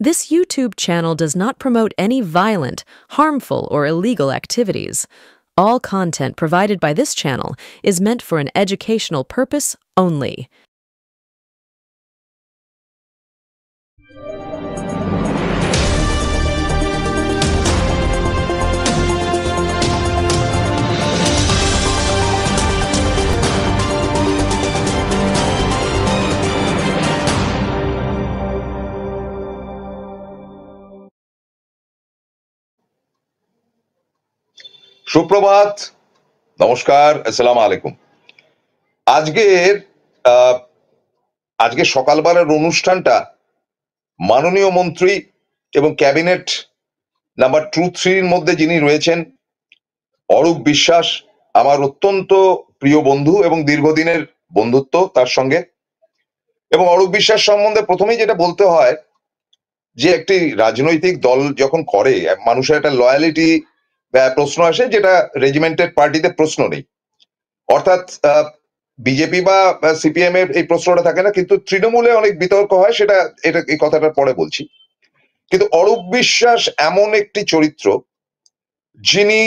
This YouTube channel does not promote any violent, harmful, or illegal activities. All content provided by this channel is meant for an educational purpose only. সুপ্রভাত, নমস্কার, আসসালামু আলাইকুম। আজকে সকালবেলার অনুষ্ঠানটা মাননীয় মন্ত্রী এবং ক্যাবিনেট নাম্বার 2-3 মধ্যে যিনি রয়েছেন, অরূপ বিশ্বাস, আমার অত্যন্ত প্রিয় বন্ধু এবং দীর্ঘদিনের বন্ধুত্ব তার সঙ্গে। এবং অরূপ বিশ্বাস সম্বন্ধে প্রথমেই যেটা বলতে হয় যে একটি রাজনৈতিক দল যখন করে, মানুষের একটা লয়ালিটি প্রশ্ন আসে, যেটা রেজিমেন্টেড পার্টিতে প্রশ্ন নেই। অর্থাৎ বিজেপি বা সিপিএম এর এই প্রশ্নটা থাকে না, কিন্তু তৃণমূলে অনেক বিতর্ক হয়, এই কথাটা পরে বলছি। কিন্তু অরূপ বিশ্বাস এমন একটি চরিত্র যিনি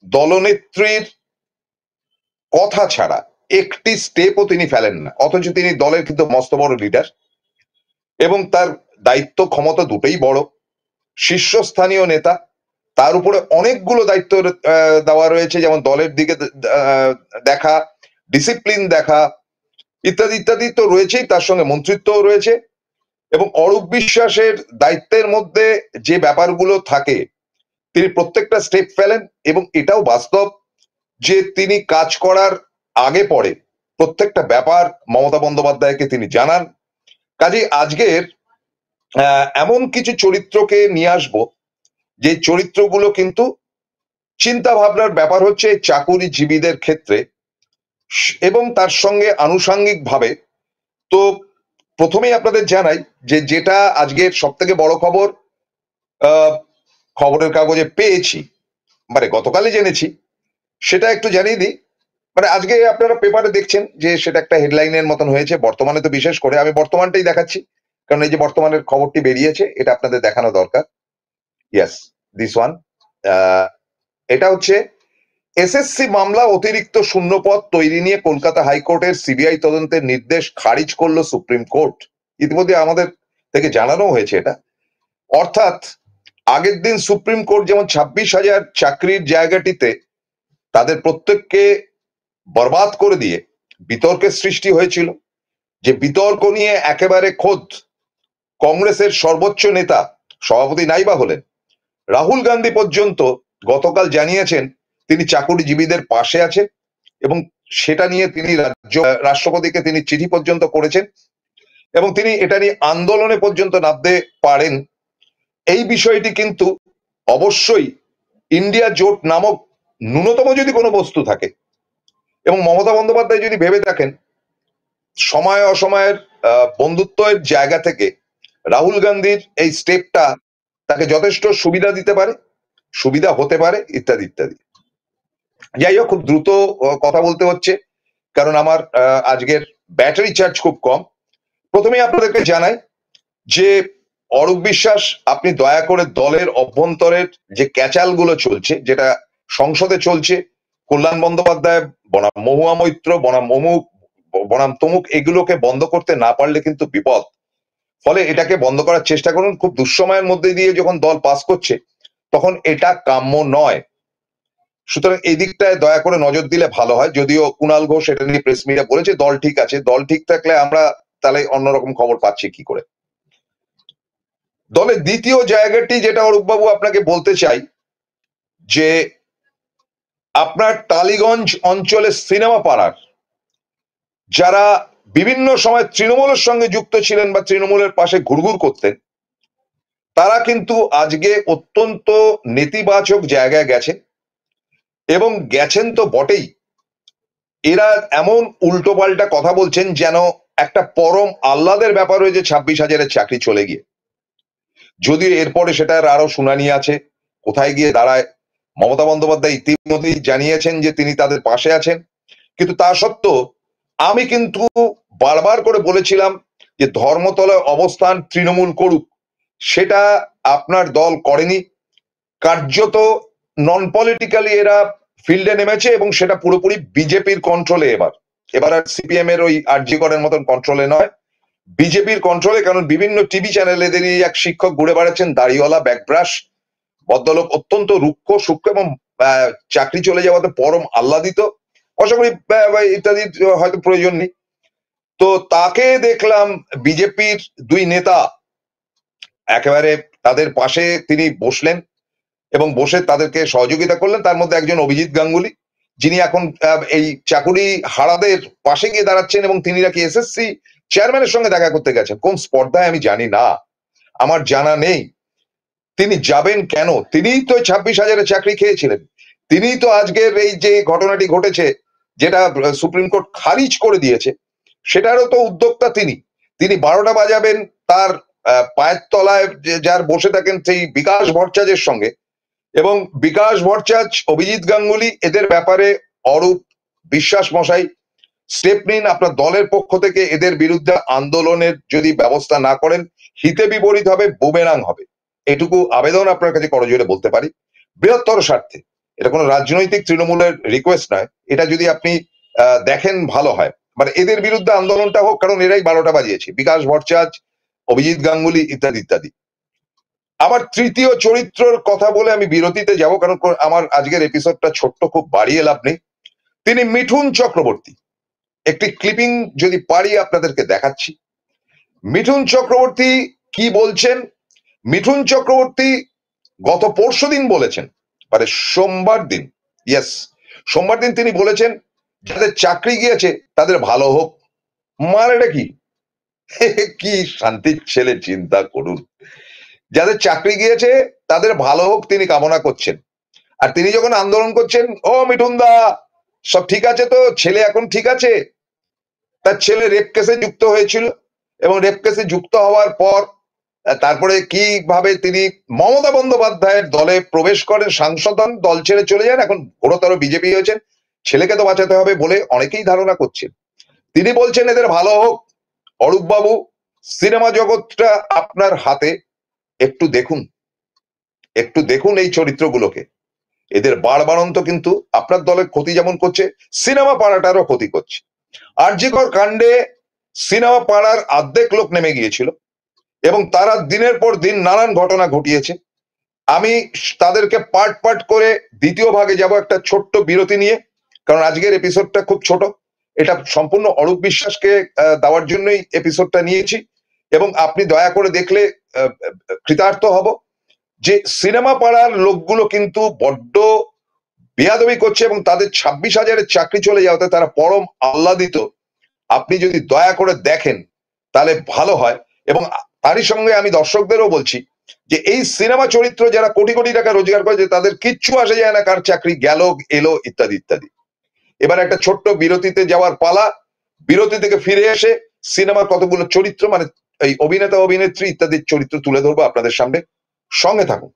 দলনেত্রীর কথা ছাড়া একটি স্টেপও তিনি ফেলেন না, অথচ তিনি দলের কিন্তু মস্ত বড় লিডার এবং তার দায়িত্ব ক্ষমতা দুটোই বড়। শীর্ষস্থানীয় নেতা, তার উপরে অনেকগুলো দায়িত্ব দেওয়া রয়েছে, যেমন দলের দিকে দেখা, ডিসিপ্লিন দেখা, ইত্যাদি ইত্যাদি তো রয়েছেই, তার সঙ্গে মন্ত্রিত্বও রয়েছে। এবং অরূপ বিশ্বাসের দায়িত্বের মধ্যে যে ব্যাপারগুলো থাকে তিনি প্রত্যেকটা স্টেপ ফেলেন, এবং এটাও বাস্তব যে তিনি কাজ করার আগে পরে প্রত্যেকটা ব্যাপার মমতা বন্দ্যোপাধ্যায়কে তিনি জানান। কাজে আজকের এমন কিছু চরিত্রকে নিয়ে আসবো যে চরিত্রগুলো কিন্তু চিন্তা ভাবনার ব্যাপার হচ্ছে চাকুরিজীবীদের ক্ষেত্রে এবং তার সঙ্গে আনুষাঙ্গিক ভাবে। তো প্রথমেই আপনাদের জানাই যে যেটা আজকের সব থেকে বড় খবর খবরের কাগজে পেয়েছি, মানে গতকালই জেনেছি, সেটা একটু জানিয়ে দিই। মানে আজকে আপনারা পেপারে দেখছেন যে সেটা একটা হেডলাইনের মতন হয়েছে। বর্তমানে তো বিশেষ করে আমি বর্তমানটাই দেখাচ্ছি, কারণ এই যে বর্তমানের খবরটি বেরিয়েছে এটা আপনাদের দেখানো দরকার। Yes, this one. এটা হচ্ছে এসএসসি মামলা অতিরিক্ত শূন্যপদ তৈরি নিয়ে কলকাতা হাইকোর্টের সিবিআই তদন্তের নির্দেশ খারিজ করলো সুপ্রিম কোর্ট। ইতিমধ্যে আমাদের থেকে জানানো হয়েছে এটা। অর্থাৎ আগের দিন সুপ্রিম কোর্ট যেমন 26,000 চাকরির জায়গাটিতে তাদের প্রত্যেককে বরবাদ করে দিয়ে বিতর্কের সৃষ্টি হয়েছিল, যে বিতর্ক নিয়ে একেবারে খোদ কংগ্রেসের সর্বোচ্চ নেতা, সভাপতি নাইবা হলেন রাহুল গান্ধী পর্যন্ত গতকাল জানিয়েছেন তিনি চাকরিজীবীদের পাশে আছেন, এবং সেটা নিয়ে তিনি রাষ্ট্রপতিকে তিনি চিঠি পর্যন্ত করেছেন, এবং তিনি এটা নিয়ে আন্দোলনে পর্যন্ত নামতে পারেন। এই বিষয়টি কিন্তু অবশ্যই ইন্ডিয়া জোট নামক ন্যূনতম যদি কোনো বস্তু থাকে, এবং মমতা বন্দ্যোপাধ্যায় যদি ভেবে থাকেন সময় অসময়ের বন্ধুত্বের জায়গা থেকে রাহুল গান্ধীর এই স্টেপটা তাকে যথেষ্ট সুবিধা দিতে পারে, সুবিধা হতে পারে, ইত্যাদি ইত্যাদি। যাই হোক, খুব দ্রুত কথা বলতে হচ্ছে কারণ আমার আজকের ব্যাটারি চার্জ খুব কম। প্রথমেই আপনাদেরকে জানাই যে অরূপ বিশ্বাস, আপনি দয়া করে দলের অভ্যন্তরের যে ক্যাচালগুলো চলছে, যেটা সংসদে চলছে, কল্যাণ বন্দ্যোপাধ্যায় বনাম মহুয়া মৈত্র বনাম অমুক বনাম তমুক, এগুলোকে বন্ধ করতে না পারলে কিন্তু বিপদ। ফলে এটাকে বন্ধ করার চেষ্টা করুন। খুব দুঃসময়ের মধ্যে দিয়ে যখন দল পাস করছে তখন এটা কাম্য নয়, সুতরাং এই দিকটায় দয়া করে নজর দিলে ভালো হয়। যদিও কুণাল ঘোষ এটা নিয়ে প্রেস মিডিয়া বলেছে দল ঠিক আছে, দল ঠিক থাকলে আমরা তাহলে অন্যরকম খবর পাচ্ছি কি করে। দলের দ্বিতীয় জায়গাটি যেটা অরূপবাবু আপনাকে বলতে চাই, যে আপনার টালিগঞ্জ অঞ্চলের সিনেমা পাড়ার যারা বিভিন্ন সময় তৃণমূলের সঙ্গে যুক্ত ছিলেন বা তৃণমূলের পাশে ঘুরঘুর করতেন, তারা কিন্তু আজকে অত্যন্ত নেতিবাচক জায়গায় গেছে, এবং গেছেন তো বটেই। এরা এমন উল্টো পাল্টা কথা বলছেন যেন একটা পরম আহ্লাদের ব্যাপার হয়েছে 26,000-এর চাকরি চলে গিয়ে। যদিও এরপরে সেটার আরো শুনানি আছে, কোথায় গিয়ে দাঁড়ায়। মমতা বন্দ্যোপাধ্যায় ইতিমধ্যেই জানিয়েছেন যে তিনি তাদের পাশে আছেন, কিন্তু তা সত্ত্বেও আমি কিন্তু বারবার করে বলেছিলাম যে ধর্মতলায় অবস্থান তৃণমূল করুক, সেটা আপনার দল করেনি। কার্যত নন পলিটিক্যালি এরা ফিল্ডে নেমেছে এবং সেটা পুরোপুরি বিজেপির কন্ট্রোলে। এবার আর সিপিএম এর ওই আরজি করের মতন কন্ট্রোলে নয়, বিজেপির কন্ট্রোলে। কারণ বিভিন্ন টিভি চ্যানেল এদেরই এক শিক্ষক ঘুরে বেড়াচ্ছেন, দাড়িওয়ালা, ব্যাকব্রাশ ভদ্রলোক, অত্যন্ত রুক্ষ সূক্ষ্ম এবং চাকরি চলে যাওয়াতে পরম আহ্লাদিত। আশা করি ইত্যাদি হয়তো প্রয়োজন নেই। তো তাকে দেখলাম বিজেপির দুই নেতা একেবারে তাদের পাশে তিনি বসলেন এবং বসে তাদেরকে সহযোগিতা করলেন। তার মধ্যে একজন অভিজিৎ গাঙ্গুলি, যিনি এখন এই চাকুরি হারাদের পাশে গিয়ে দাঁড়াচ্ছেন এবং তিনি নাকি এসএসসি চেয়ারম্যানের সঙ্গে দেখা করতে গেছেন। কোন স্পর্ধায় আমি জানি না, আমার জানা নেই। তিনি যাবেন কেন? তিনিই তো 26,000-এর চাকরি খেয়েছিলেন। তিনিই তো আজকের এই যে ঘটনাটি ঘটেছে, যেটা সুপ্রিম কোর্ট খারিজ করে দিয়েছে, সেটারও তো উদ্যোক্তা তিনি। তিনি 12টা বাজাবেন তার পায়ের তলায় যার বসে থাকেন সেই বিকাশ ভট্টাচার্যের সঙ্গে, এবং বিকাশ ভট্টাচার্য, অভিজিৎ গাঙ্গুলি, এদের ব্যাপারে অরূপ বিশ্বাস মশাই স্টেপ নিন। আপনার দলের পক্ষ থেকে এদের বিরুদ্ধে আন্দোলনের যদি ব্যবস্থা না করেন, হিতে বিপরীত হবে, বুমেরাং হবে। এটুকু আবেদন আপনার কাছে করজোড়ে বলতে পারি, বৃহত্তর স্বার্থে। এটা কোনো রাজনৈতিক তৃণমূলের রিকোয়েস্ট নয়, এটা যদি আপনি দেখেন ভালো হয়। মানে এদের বিরুদ্ধে আন্দোলনটা হোক, কারণ এরাই 12টা বাজিয়েছে, বিকাশ ভট্টাচার্য, অভিজিৎ গাঙ্গুলি ইত্যাদি ইত্যাদি। আবার তৃতীয় চরিত্রের কথা বলে আমি বিরতিতে যাব, কারণ আমার আজকের এপিসোডটা ছোট্ট, খুব বাড়িয়ে লাভ নেই। তিনি মিঠুন চক্রবর্তী। একটি ক্লিপিং যদি পারি আপনাদেরকে দেখাচ্ছি। মিঠুন চক্রবর্তী কি বলছেন? মিঠুন চক্রবর্তী গত পরশুদিন বলেছেন, মানে সোমবার দিন, ইয়েস সোমবার দিন তিনি বলেছেন, যাদের চাকরি গিয়েছে তাদের ভালো হোক। মানেটা কি? কি শান্তির ছেলে, চিন্তা করুন। যাদের চাকরি গিয়েছে তাদের ভালো হোক তিনি কামনা করছেন। আর তিনি যখন আন্দোলন করছেন, ও মিঠুন দা সব ঠিক আছে তো? ছেলে এখন ঠিক আছে? তার ছেলে রেপ কেসে যুক্ত হয়েছিল এবং রেপ কেসে যুক্ত হওয়ার পর তারপরে কিভাবে তিনি মমতা বন্দ্যোপাধ্যায়ের দলে প্রবেশ করেন, সাংসদ হন, দল ছেড়ে চলে যান, এখন ঘোরতর বিজেপি হয়েছেন। ছেলেকে তো বাঁচাতে হবে বলে অনেকেই ধারণা করছেন। তিনি বলছেন এদের ভালো হোক। অরূপ বাবু, সিনেমা জগৎটা আপনার হাতে, একটু দেখুন, একটু দেখুন এই চরিত্রগুলোকে। এদের বাড়বাড়ন্ত কিন্তু আপনার দলের ক্ষতি যেমন করছে, সিনেমা পাড়াটারও ক্ষতি করছে। আরজিকর কাণ্ডে সিনেমা পাড়ার অর্ধেক লোক নেমে গিয়েছিল এবং তারা দিনের পর দিন নানান ঘটনা ঘটিয়েছে। আমি তাদেরকে পার্ট পার্ট করে দ্বিতীয় ভাগে যাব একটা ছোট্ট বিরতি নিয়ে, কারণ আজকের এপিসোডটা খুব ছোট। এটা সম্পূর্ণ অরূপ বিশ্বাসকে দেওয়ার জন্যই এপিসোডটা নিয়েছি, এবং আপনি দয়া করে দেখলে কৃতার্থ হব যে সিনেমা পাড়ার লোকগুলো কিন্তু বড্ড বেয়াদবি করছে এবং তাদের 26,000-এর চাকরি চলে যাওয়াতে তারা পরম আহ্লাদিত। আপনি যদি দয়া করে দেখেন তাহলে ভালো হয়। এবং তারই সঙ্গে আমি দর্শকদেরও বলছি যে এই সিনেমা চরিত্র যারা কোটি কোটি টাকা রোজগার করেছে তাদের কিচ্ছু আসে যায় না কার চাকরি গেল এলো ইত্যাদি ইত্যাদি। এবার একটা ছোট্ট বিরতিতে যাওয়ার পালা। বিরতি থেকে ফিরে এসে সিনেমার কতগুলো চরিত্র, মানে এই অভিনেতা অভিনেত্রী ইত্যাদির চরিত্র তুলে ধরবো আপনাদের সামনে, সঙ্গে থাকুন।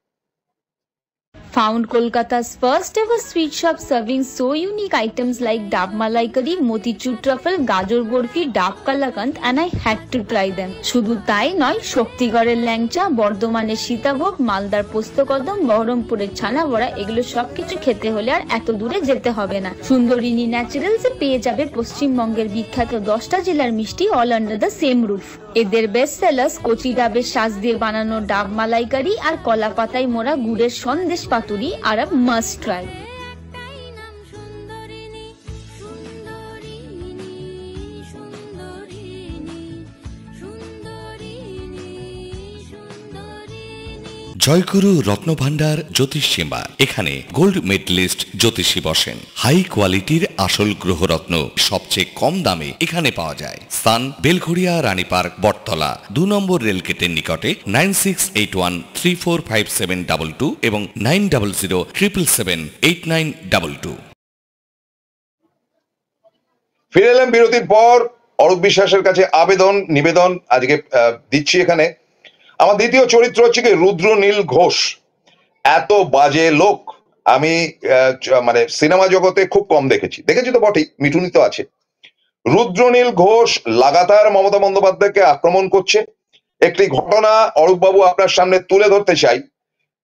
Found Kolkata's first ever sweet shop serving so unique items like Dab Malai Curry, Motichur Truffle, Gajor Borfi, Dab Kalakand, and I had to try them. শুধু তাই নয়, শক্তিগড়ের ল্যাংচা, বর্ধমানের সীতাভোগ, মালদার পোস্তকদম, বহরমপুরের ছানা বড়া, এগুলো সবকিছু খেতে হলে আর এত দূরে যেতে হবে না। সুন্দরিনী ন্যাচারালস এ পেয়ে যাবে পশ্চিমবঙ্গের বিখ্যাত 10টা জেলার মিষ্টি all under the same roof. এদের বেস্ট সেলার্স কচি ডাবের শাঁস দিয়ে বানানো ডাব মালাইকারি আর কলা পাতায় মোড়া গুড়ের সন্দেশ পাতুরি আর আ মাস্ট ট্রাই। জয়গুরু রত্নভান্ডার জ্যোতিষীমা, এখানে গোল্ড মেডেলিস্ট জ্যোতিষী বসেন। হাই কোয়ালিটির আসল গ্রহরত্ন সবচেয়ে কম দামে এখানে পাওয়া যায়। স্থান বেলঘড়িয়া, রানী পার্ক, বটতলা, 2 নম্বর রেলগেটের নিকটে। 9681345722 এবং 9007778922। ফিরে এলাম বিরতির পর। অরূপ বিশ্বাসের কাছে আবেদন নিবেদন আজকে দিচ্ছি এখানে। আমার দ্বিতীয় চরিত্র হচ্ছে কি রুদ্রনীল ঘোষ। এত বাজে লোক আমি মানে সিনেমা জগতে খুব কম দেখেছি তো বটেই, মিঠুনি তো আছে। রুদ্রনীল ঘোষ লাগাতার মমতা বন্দ্যোপাধ্যায়কে আক্রমণ করছে একটি ঘটনা অরূপবাবু আপনার সামনে তুলে ধরতে চাই।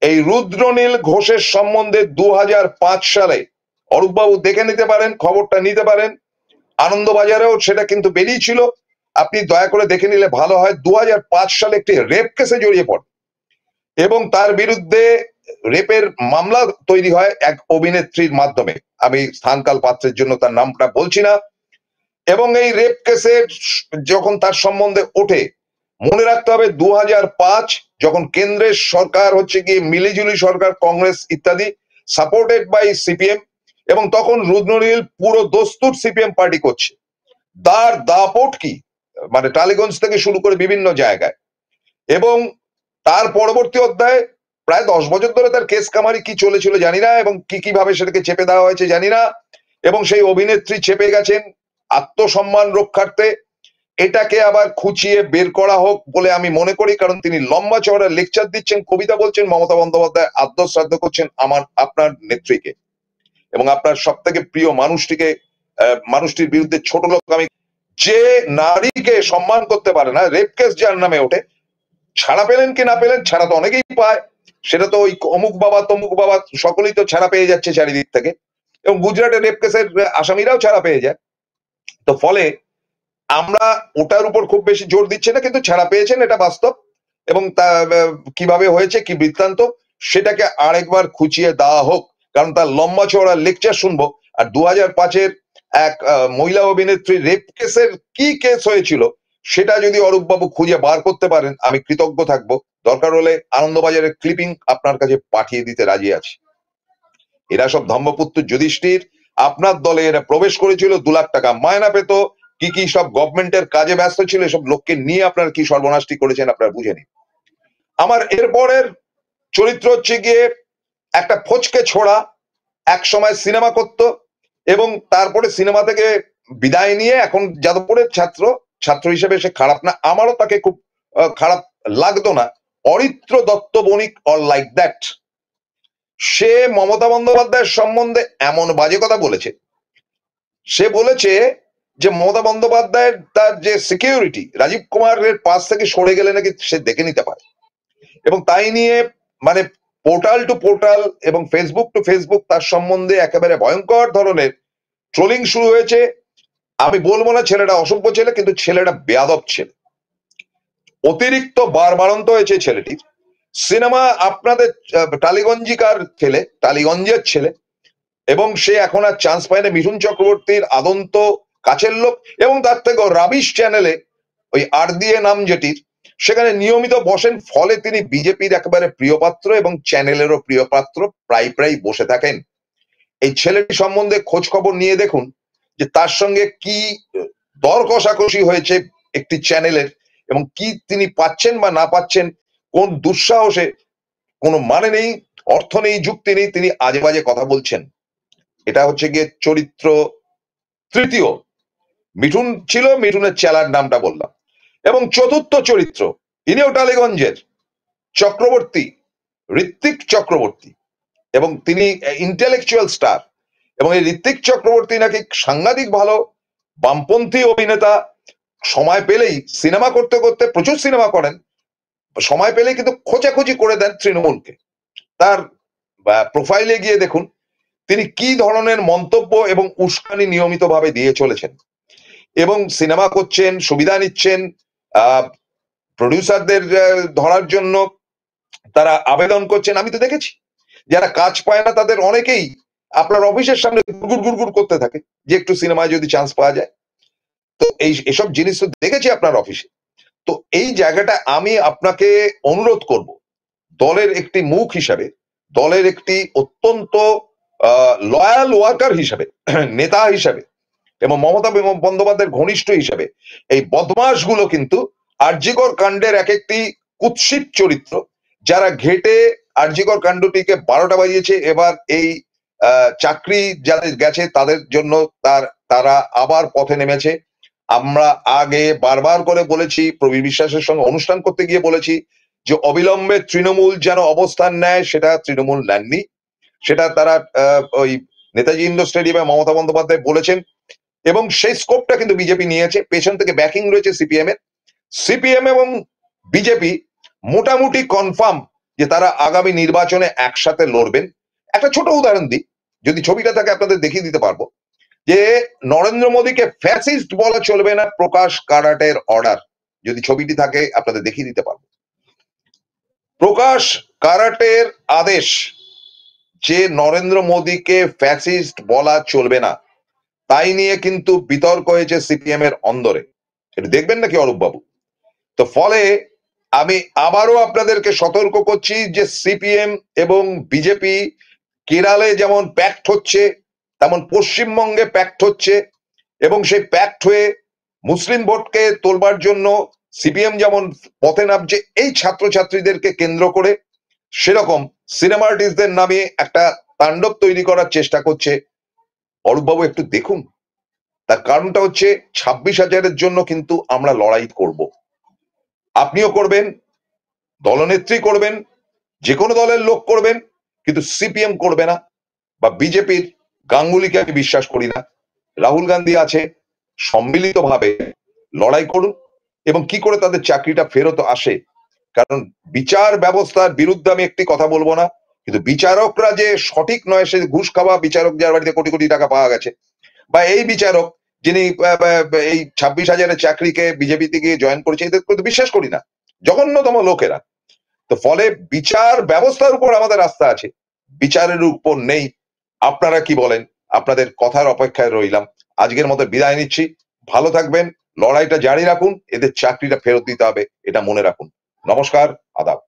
এই রুদ্রনীল ঘোষের সম্বন্ধে 2005 সালে অরূপবাবু দেখে নিতে পারেন, খবরটা নিতে পারেন, আনন্দবাজারেও সেটা কিন্তু বেরিয়েছিল, আপনি দয়া করে দেখে নিলে ভালো হয়। 2005 সালে একটি রেপ কেসে জড়িয়ে পড়ে এবং তার বিরুদ্ধে রেপের মামলা তৈরি হয় এক অভিনেত্রীর মাধ্যমে। আমি স্থানকাল পাত্রের জন্য তার নামটা বলছি না। এবং এই রেপ কেসে যখন তার সম্বন্ধে ওঠে, মনে রাখতে হবে 2005 যখন কেন্দ্রের সরকার হচ্ছে গিয়ে মিলিজুলি সরকার, কংগ্রেস ইত্যাদি, সাপোর্টেড বাই সিপিএম, এবং তখন রুদ্রনীল পুরো দস্তুর সিপিএম পার্টি করছে। দাপট কি, মানে টালিগঞ্জ থেকে শুরু করে বিভিন্ন জায়গায়। এবং তার পরবর্তী অধ্যায়ে প্রায় 10 বছর ধরে তার কেস কামারি কি চলেছিল জানি না, এবং কিভাবে সেটাকে চেপে দেওয়া হয়েছে জানি না। এবং সেই অভিনেত্রী চেপে গেছেন আত্মসম্মান রক্ষার্থে। এটাকে আবার খুঁচিয়ে বের করা হোক বলে আমি মনে করি, কারণ তিনি লম্বা চওড়া লেকচার দিচ্ছেন, কবিতা বলছেন, মমতা বন্দ্যোপাধ্যায় আদর শ্রাদ্ধ করছেন আপনার নেত্রীকে এবং আপনার সব থেকে প্রিয় মানুষটির বিরুদ্ধে ছোট লোক। আমি যে নারীকে সম্মান করতে পারে না, রেপ কেস যার নামে ওঠে, ছাড়া পেলেন কি না পেলেন, ছাড়া তো অনেকেই পায়, সেটা তো ওই অমুক বাবা তমুক বাবা সকলেই তো ছাড়া পেয়ে যাচ্ছে চারিদিক থেকে, এবং গুজরাটের রেপ কেসের আসামিরাও ছাড়া পেয়ে যায়। তো ফলে আমরা ওটার উপর খুব বেশি জোর দিচ্ছি না, কিন্তু ছাড়া পেয়েছেন এটা বাস্তব। এবং তা কিভাবে হয়েছে, কি বৃত্তান্ত, সেটাকে আরেকবার খুঁচিয়ে দেওয়া হোক, কারণ তার লম্বা চওড়া লেকচার শুনবো। আর 2005-এর এক মহিলা অভিনেত্রী রেপ কেসের কি কেস হয়েছিল সেটা যদি অরূপবাবু খুঁজে বার করতে পারেন, আমি কৃতজ্ঞ থাকবো। দরকার হলে আনন্দবাজারের ক্লিপিং আপনার কাছে পাঠিয়ে দিতে রাজি আছি। এরা সব ধম্মপুত্র যুধিষ্ঠির, আপনার দলে এরা প্রবেশ করেছিল, 2 লাখ টাকা মায়না পেত, কি সব গভর্নমেন্টের কাজে ব্যস্ত ছিল, এসব লোককে নিয়ে আপনার কি সর্বনাশটি করেছেন আপনারা বুঝে নিন। আমার এরপরের চরিত্র হচ্ছে গিয়ে একটা ফচকে ছোড়া, এক সময় সিনেমা করত এবং তারপরে সিনেমা থেকে বিদায় নিয়ে এখন যাদবপুরের ছাত্র হিসেবে সে খারাপ না, আমারও তাকে খুব খারাপ লাগতো না, অরিত্র দত্ত বণিক, অল লাইক দ্যাট। সে মমতা বন্দ্যোপাধ্যায়ের সম্বন্ধে এমন বাজে কথা বলেছে, সে বলেছে যে মমতা বন্দ্যোপাধ্যায়ের তার যে সিকিউরিটি রাজীব কুমারের পাশ থেকে সরে গেলে নাকি সে দেখে নিতে পারে, এবং তাই নিয়ে মানে পোর্টাল টু পোর্টাল এবং ফেসবুক টু ফেসবুক তার সম্বন্ধে একেবারে ভয়ঙ্কর ধরনের ট্রোলিং শুরু হয়েছে। আমি বলবো না ছেলেটা অসভ্য ছেলে, কিন্তু ছেলেটা বেয়াদব ছেলে, অতিরিক্ত বারবারন্ত হয়েছে ছেলেটির। সিনেমা আপনাদের টালিগঞ্জের ছেলে, এবং সে এখন আর চান্স পায় না। মিঠুন চক্রবর্তীর আদন্ত কাছের লোক, এবং তার থেকে রাবিশ চ্যানেলে ওই আর দিয়ে নাম যেটির, সেখানে নিয়মিত বসেন, ফলে তিনি বিজেপির একেবারে প্রিয়পাত্র এবং চ্যানেলেরও প্রিয়পাত্র, প্রায় বসে থাকেন। এই ছেলেটি সম্বন্ধে খোঁজ খবর নিয়ে দেখুন যে তার সঙ্গে কি দর কষাকষি হয়েছে একটি চ্যানেলের, এবং কি তিনি পাচ্ছেন বা না পাচ্ছেন, কোন দুঃসাহসে, কোনো মানে নেই, অর্থ নেই, যুক্তি নেই, তিনি আজে বাজে কথা বলছেন। এটা হচ্ছে গিয়ে চরিত্র তৃতীয়। মিঠুন ছিল, মিঠুনের চেলার নামটা বললাম। এবং চতুর্থ চরিত্র, ইনিও টালিগঞ্জের, চক্রবর্তী, ঋত্বিক চক্রবর্তী, এবং তিনি ইন্টেলেকচুয়াল স্টার। এবং এই ঋত্বিক চক্রবর্তী নাকি সাংঘাতিক ভালো বামপন্থী অভিনেতা, সময় পেলেই সিনেমা করতে করতে, প্রচুর সিনেমা করেন, সময় পেলেই কিন্তু খোঁচাখুচি করে দেন তৃণমূলকে। তার প্রোফাইলে গিয়ে দেখুন তিনি কি ধরনের মন্তব্য এবং উস্কানি নিয়মিতভাবে দিয়ে চলেছেন, এবং সিনেমা করছেন, সুবিধা নিচ্ছেন, প্রডিউসারদের ধরার জন্য তারা আবেদন করছেন। আমি তো দেখেছি যারা কাজ পায় না তাদের অনেকেই আপনার অফিসের সামনে গুড়গুড় করতে থাকে যে একটু সিনেমায় যদি চান্স পাওয়া যায়। তো এসব জিনিস তো দেখেছি আপনার অফিসে। তো এই জায়গাটা আমি আপনাকে অনুরোধ করব, দলের একটি মুখ হিসাবে, দলের একটি অত্যন্ত লয়াল ওয়ার্কার হিসাবে, নেতা হিসাবে, এবং মমতা বন্দ্যোপাধ্যায়ের ঘনিষ্ঠ হিসাবে, এই বদমাশগুলো কিন্তু আরজিকর কাণ্ডের এক একটি কুৎসিত চরিত্র, যারা ঘেটে আরজিকর কাণ্ডটিকে 12টা বাজিয়েছে। এবার এই চাকরি যাদের গেছে তাদের জন্য তারা আবার পথে নেমেছে। আমরা আগে বারবার করে বলেছি, প্রবীর বিশ্বাসের সঙ্গে অনুষ্ঠান করতে গিয়ে বলেছি যে অবিলম্বে তৃণমূল যেন অবস্থান নেয়, সেটা তৃণমূল নেননি। সেটা তারা ওই নেতাজি ইন্ডোর স্টেডিয়ামে মমতা বন্দ্যোপাধ্যায় বলেছেন, এবং সেই স্কোপটা কিন্তু বিজেপি নিয়েছে। পেছন থেকে ব্যাকিং রয়েছে সিপিএম এর। সিপিএম এবং বিজেপি মোটামুটি কনফার্ম যে তারা আগামী নির্বাচনে একসাথে লড়বেন। একটা ছোট উদাহরণ দিই, যদি ছবিটা থাকে আপনাদের দেখিয়ে দিতে পারবো, যে নরেন্দ্র মোদীকে ফ্যাসিস্ট বলা চলবে না, প্রকাশ কারাটের অর্ডার, যদি ছবিটি থাকে আপনাদের দেখিয়ে দিতে পারবো। প্রকাশ কারাটের আদেশ যে নরেন্দ্র মোদীকে ফ্যাসিস্ট বলা চলবে না, তাই নিয়ে কিন্তু বিতর্ক হয়েছে সিপিএম এর অন্দরে। এটা দেখবেন নাকি অরূপ বাবু? তো ফলে আমি আবারও আপনাদেরকে সতর্ক করছি যে সিপিএম এবং বিজেপি কেরালে যেমন প্যাক্ট হচ্ছে, তেমন পশ্চিমবঙ্গে প্যাক্ট হচ্ছে, এবং সেই প্যাক্ট হয়ে মুসলিম ভোটকে তোলবার জন্য সিপিএম যেমন পথে নামছে এই ছাত্রছাত্রীদেরকে কেন্দ্র করে, সেরকম সিনেমা আর্টিস্টদের নামে একটা তাণ্ডব তৈরি করার চেষ্টা করছে। অরূপবাবু একটু দেখুন, তার কারণটা হচ্ছে 26,000-এর জন্য কিন্তু আমরা লড়াই করব, আপনিও করবেন, দলনেত্রী করবেন, যে কোনো দলের লোক করবেন, কিন্তু সিপিএম করবে না, বা বিজেপির গাঙ্গুলিকে আমি বিশ্বাস করি না। রাহুল গান্ধী আছে, সম্মিলিতভাবে লড়াই করুন, এবং কি করে তাদের চাকরিটা ফেরত আসে। কারণ বিচার ব্যবস্থার বিরুদ্ধে আমি একটি কথা বলবো না, কিন্তু বিচারকরা যে সঠিক নয়, সে ঘুষ খাওয়া বিচারক যার বাড়িতে কোটি কোটি টাকা পাওয়া গেছে, বা এই বিচারক যিনি এই 26,000-এর চাকরিকে বিজেপিতে গিয়ে জয়েন করেছে, এদের কিন্তু বিশ্বাস করি না, জঘন্যতম লোকেরা। তো ফলে বিচার ব্যবস্থার উপর আমাদের আস্থা আছে, বিচারের উপর নেই। আপনারা কি বলেন? আপনাদের কথার অপেক্ষায় রইলাম। আজকের মতো বিদায় নিচ্ছি, ভালো থাকবেন, লড়াইটা জারি রাখুন, এদের চাকরিটা ফেরত দিতে হবে, এটা মনে রাখুন। নমস্কার, আদাব।